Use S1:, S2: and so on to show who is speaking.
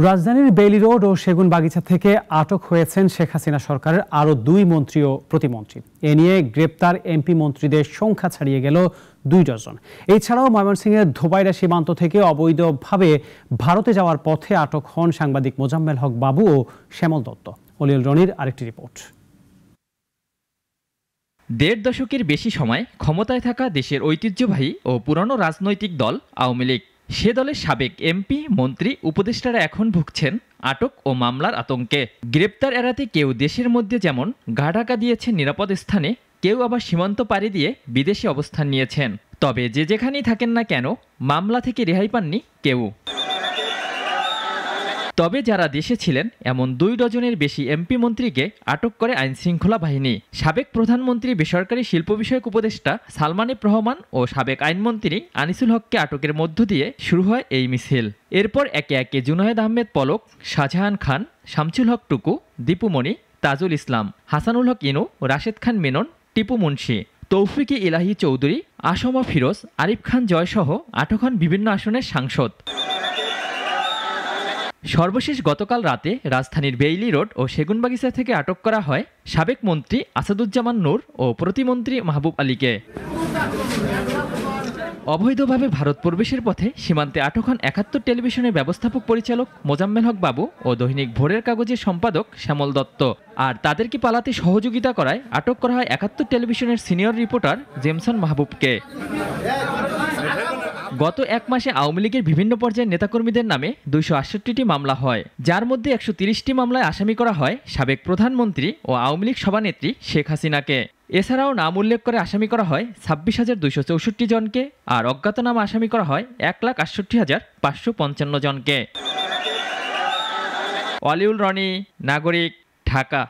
S1: রাজধানীর Bailey road ও সেগুনবাগিচা থেকে আটক হয়েছেন শেখ হাসিনা সরকারের আরও 2 মন্ত্রী ও প্রতিমন্ত্রী। এ নিয়ে গ্রেপ্তার এমপি মন্ত্রীদের সংখ্যা ছাড়িয়ে গেল 2 ডজন। এছাড়াও ময়মনসিংহের ধোবাইরা সীমান্ত থেকে অবৈধভাবে ভারতে যাওয়ার পথে আটক হন সাংবাদিক মোজাম্মেল হক বাবু ও শ্যামল দত্ত। অলিউল রনির আরেকটি রিপোর্ট।
S2: 1.5 দশকের বেশি সময় ক্ষমতায় থাকা দেশের ঐতিহ্যবাহী ও পুরনো রাজনৈতিক দল আওয়ামী লীগ, সে দলের সাবেক এমপি, মন্ত্রী, উপদেষ্টারা এখন ভুগছেন আটক ও মামলার আতঙ্কে। গ্রেপ্তার এড়াতে কেউ দেশের মধ্যে যেমন গা ঢাকা দিয়েছেন নিরাপদ স্থানে, কেউ আবার সীমান্ত পাড়ি দিয়ে বিদেশে অবস্থান নিয়েছেন। তবে যে যেখানেই থাকেন না কেন, মামলা থেকে রেহাই পাননি কেউ। তবে যারা দেশে ছিলেন এমন 2 ডজনের বেশি এমপি মন্ত্রীকে আটক করে আইনশৃঙ্খলা বাহিনী। সাবেক প্রধানমন্ত্রী, বেসরকারি শিল্প বিষয়ক উপদেষ্টা সালমান এফ রহমান ও সাবেক আইনমন্ত্রী আনিসুল হককে আটকের মধ্য দিয়ে শুরু হয় এই মিছিল। এরপর একে একে জুনায়েদ আহমেদ পলক, শাহজাহান খান, শামসুল হক টুকু, দীপুমণি, তাজুল ইসলাম, হাসানুল হক ইনু, রাশেদ খান মেনন, টিপু মুন্সি, তৌফিকে ইলাহি চৌধুরী, আসমা ফিরোজ, আরিফ খান জয়সহ আটক হন বিভিন্ন আসনের সাংসদ। সর্বশেষ গতকাল রাতে রাজধানীর বেইলি রোড ও সেগুনবাগিচা থেকে আটক করা হয় সাবেক মন্ত্রী আসাদুজ্জামান নূর ও প্রতিমন্ত্রী মাহবুব আলীকে। অবৈধভাবে ভারত প্রবেশের পথে সীমান্তে আটক হন 71 টেলিভিশনের ব্যবস্থাপক পরিচালক মোজাম্মেল হক বাবু ও দৈনিক ভোরের কাগজের সম্পাদক শ্যামল দত্ত। আর তাদেরকে পালাতে সহযোগিতা করায় আটক করা হয় 71 টেলিভিশনের সিনিয়র রিপোর্টার জেমসন মাহবুবকে। গত 1 মাসে আওয়ামী লীগের বিভিন্ন পর্যায়ের নেতাকর্মীদের নামে 268টি মামলা হয়, যার মধ্যে 130টি মামলায় আসামি করা হয় সাবেক প্রধানমন্ত্রী ও আওয়ামী লীগ সভানেত্রী শেখ হাসিনাকে। এছাড়াও নাম উল্লেখ করে আসামি করা হয় 26,264 জনকে, আর অজ্ঞাতনামা আসামি করা হয় 1,68,555 জনকে। অলিউল রনি, নাগরিক, ঢাকা।